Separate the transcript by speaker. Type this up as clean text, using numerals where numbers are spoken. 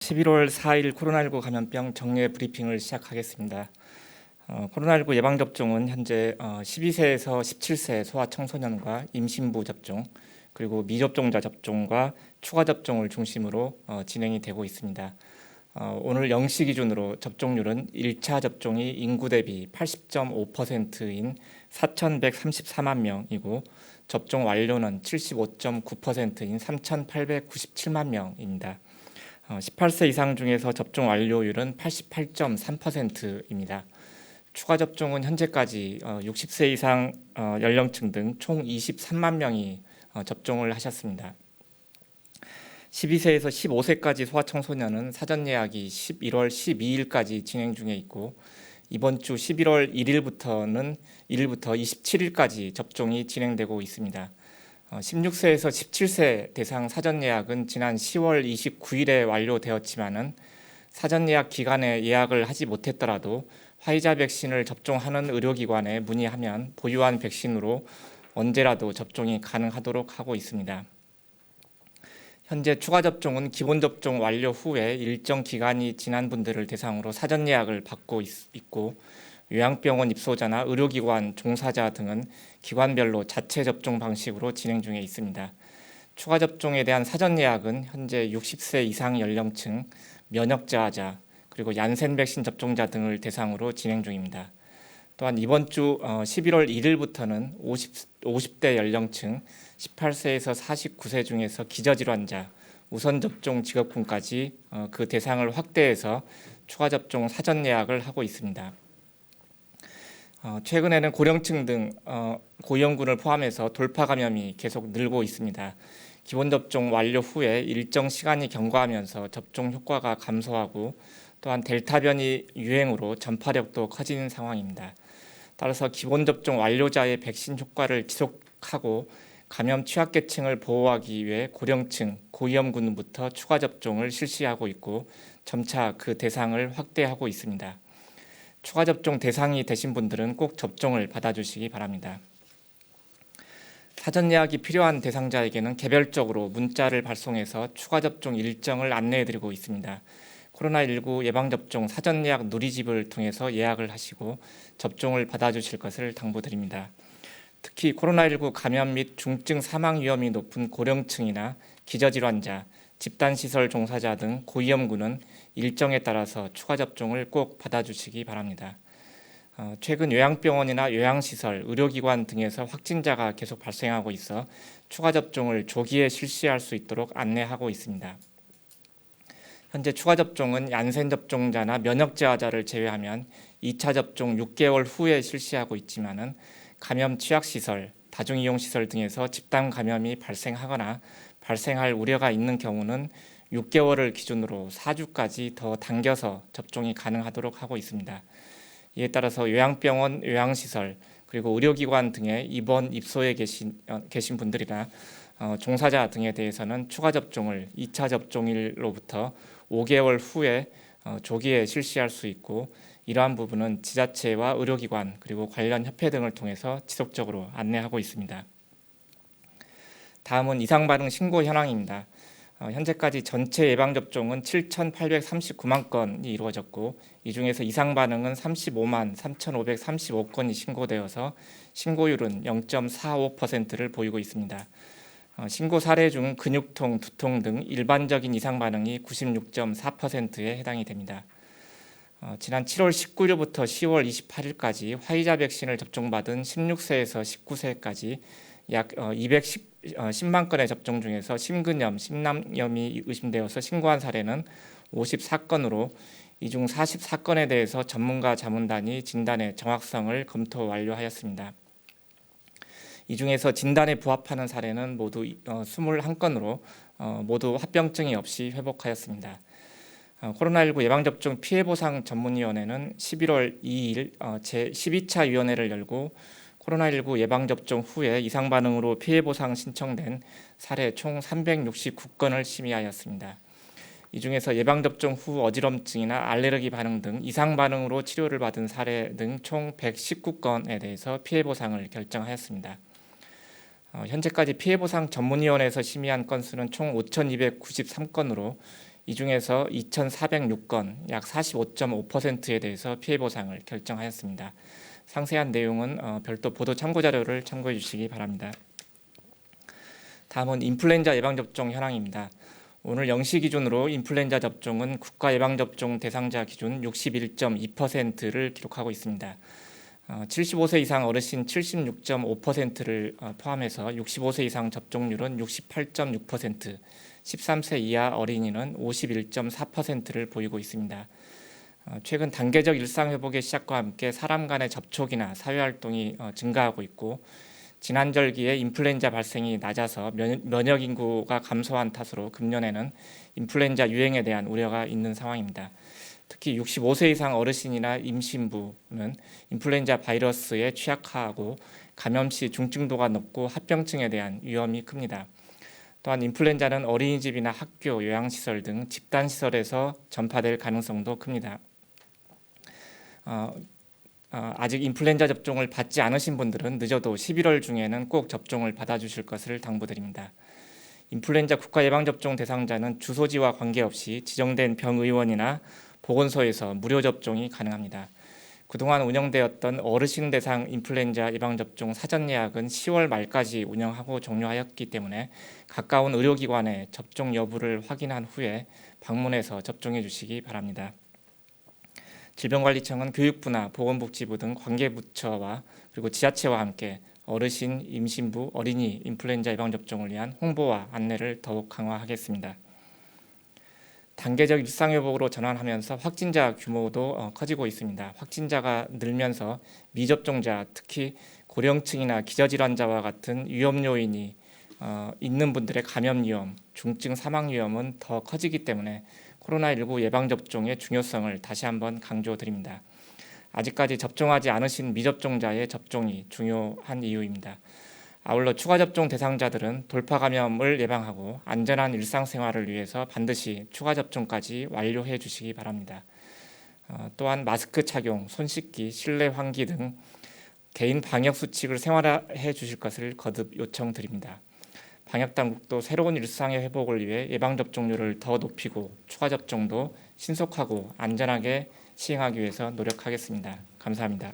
Speaker 1: 11월 4일 코로나19 감염병 정례 브리핑을 시작하겠습니다. 코로나19 예방접종은 현재 12세에서 17세 소아청소년과 임신부 접종, 그리고 미접종자 접종과 추가 접종을 중심으로 진행이 되고 있습니다. 오늘 0시 기준으로 접종률은 1차 접종이 인구 대비 80.5%인 4,134만 명이고 접종 완료는 75.9%인 3,897만 명입니다. 18세 이상 중에서 접종 완료율은 88.3%입니다. 추가 접종은 현재까지 60세 이상 연령층 등 총 23만 명이 접종을 하셨습니다. 12세에서 15세까지 소아청소년은 사전 예약이 11월 12일까지 진행 중에 있고 이번 주 11월 1일부터 27일까지 접종이 진행되고 있습니다. 16세에서 17세 대상 사전 예약은 지난 10월 29일에 완료되었지만은 사전 예약 기간에 예약을 하지 못했더라도 화이자 백신을 접종하는 의료기관에 문의하면 보유한 백신으로 언제라도 접종이 가능하도록 하고 있습니다. 현재 추가 접종은 기본 접종 완료 후에 일정 기간이 지난 분들을 대상으로 사전 예약을 받고 있고 요양병원 입소자나 의료기관 종사자 등은 기관별로 자체 접종 방식으로 진행 중에 있습니다. 추가 접종에 대한 사전 예약은 현재 60세 이상 연령층, 면역저하자, 그리고 얀센 백신 접종자 등을 대상으로 진행 중입니다. 또한 이번 주 11월 1일부터는 50대 연령층, 18세에서 49세 중에서 기저질환자, 우선 접종 직업군까지 그 대상을 확대해서 추가 접종 사전 예약을 하고 있습니다. 최근에는 고령층 등 고위험군을 포함해서 돌파 감염이 계속 늘고 있습니다. 기본 접종 완료 후에 일정 시간이 경과하면서 접종 효과가 감소하고 또한 델타 변이 유행으로 전파력도 커지는 상황입니다. 따라서 기본 접종 완료자의 백신 효과를 지속하고 감염 취약계층을 보호하기 위해 고령층, 고위험군부터 추가 접종을 실시하고 있고 점차 그 대상을 확대하고 있습니다. 추가 접종 대상이 되신 분들은 꼭 접종을 받아주시기 바랍니다. 사전 예약이 필요한 대상자에게는 개별적으로 문자를 발송해서 추가 접종 일정을 안내해드리고 있습니다. 코로나19 예방접종 사전 예약 누리집을 통해서 예약을 하시고 접종을 받아주실 것을 당부드립니다. 특히 코로나19 감염 및 중증 사망 위험이 높은 고령층이나 기저질환자, 집단시설 종사자 등 고위험군은 일정에 따라서 추가 접종을 꼭 받아주시기 바랍니다. 최근 요양병원이나 요양시설, 의료기관 등에서 확진자가 계속 발생하고 있어 추가 접종을 조기에 실시할 수 있도록 안내하고 있습니다. 현재 추가 접종은 얀센 접종자나 면역저하자를 제외하면 2차 접종 6개월 후에 실시하고 있지만은 감염 취약시설, 다중이용시설 등에서 집단 감염이 발생하거나 발생할 우려가 있는 경우는 6개월을 기준으로 4주까지 더 당겨서 접종이 가능하도록 하고 있습니다. 이에 따라서 요양병원, 요양시설, 그리고 의료기관 등의 입원, 입소에 계신 분들이나 종사자 등에 대해서는 추가 접종을 2차 접종일로부터 5개월 후에 조기에 실시할 수 있고 이러한 부분은 지자체와 의료기관 그리고 관련 협회 등을 통해서 지속적으로 안내하고 있습니다. 다음은 이상 반응 신고 현황입니다. 현재까지 전체 예방접종은 7,839만 건이 이루어졌고 이 중에서 이상 반응은 35만 3,535건이 신고되어서 신고율은 0.45%를 보이고 있습니다. 신고 사례 중 근육통, 두통 등 일반적인 이상 반응이 96.4%에 해당이 됩니다. 지난 7월 19일부터 10월 28일까지 화이자 백신을 접종받은 16세에서 19세까지 약 210만 건의 접종 중에서 심근염, 심낭염이 의심되어서 신고한 사례는 54건으로 이 중 44건에 대해서 전문가 자문단이 진단의 정확성을 검토 완료하였습니다. 이 중에서 진단에 부합하는 사례는 모두 21건으로 모두 합병증이 없이 회복하였습니다. 코로나19 예방접종 피해보상 전문위원회는 11월 2일 제12차 위원회를 열고 코로나19 예방접종 후에 이상 반응으로 피해보상 신청된 사례 총 369건을 심의하였습니다. 이 중에서 예방접종 후 어지럼증이나 알레르기 반응 등 이상 반응으로 치료를 받은 사례 등 총 119건에 대해서 피해보상을 결정하였습니다. 현재까지 피해보상 전문위원회에서 심의한 건수는 총 5,293건으로 이 중에서 2,406건, 약 45.5%에 대해서 피해 보상을 결정하였습니다. 상세한 내용은 별도 보도 참고 자료를 참고해 주시기 바랍니다. 다음은 인플루엔자 예방접종 현황입니다. 오늘 0시 기준으로 인플루엔자 접종은 국가 예방접종 대상자 기준 61.2%를 기록하고 있습니다. 75세 이상 어르신 76.5%를 포함해서 65세 이상 접종률은 68.6%, 13세 이하 어린이는 51.4%를 보이고 있습니다. 최근 단계적 일상회복의 시작과 함께 사람 간의 접촉이나 사회활동이 증가하고 있고 지난절기에 인플루엔자 발생이 낮아서 면역 인구가 감소한 탓으로 금년에는 인플루엔자 유행에 대한 우려가 있는 상황입니다. 특히 65세 이상 어르신이나 임신부는 인플루엔자 바이러스에 취약하고 감염 시 중증도가 높고 합병증에 대한 위험이 큽니다. 또한 인플루엔자는 어린이집이나 학교, 요양시설 등 집단시설에서 전파될 가능성도 큽니다. 아직 인플루엔자 접종을 받지 않으신 분들은 늦어도 11월 중에는 꼭 접종을 받아주실 것을 당부드립니다. 인플루엔자 국가예방접종 대상자는 주소지와 관계없이 지정된 병의원이나 보건소에서 무료 접종이 가능합니다. 그동안 운영되었던 어르신 대상 인플루엔자 예방접종 사전 예약은 10월 말까지 운영하고 종료하였기 때문에 가까운 의료기관에 접종 여부를 확인한 후에 방문해서 접종해 주시기 바랍니다. 질병관리청은 교육부나 보건복지부 등 관계부처와 그리고 지자체와 함께 어르신, 임신부, 어린이 인플루엔자 예방접종을 위한 홍보와 안내를 더욱 강화하겠습니다. 단계적 일상회복으로 전환하면서 확진자 규모도 커지고 있습니다. 확진자가 늘면서 미접종자, 특히 고령층이나 기저질환자와 같은 위험 요인이 있는 분들의 감염 위험, 중증 사망 위험은 더 커지기 때문에 코로나19 예방접종의 중요성을 다시 한번 강조드립니다. 아직까지 접종하지 않으신 미접종자의 접종이 중요한 이유입니다. 아울러 추가 접종 대상자들은 돌파 감염을 예방하고 안전한 일상생활을 위해서 반드시 추가 접종까지 완료해 주시기 바랍니다. 또한 마스크 착용, 손 씻기, 실내 환기 등 개인 방역 수칙을 생활해 주실 것을 거듭 요청드립니다. 방역당국도 새로운 일상의 회복을 위해 예방접종률을 더 높이고 추가 접종도 신속하고 안전하게 시행하기 위해서 노력하겠습니다. 감사합니다.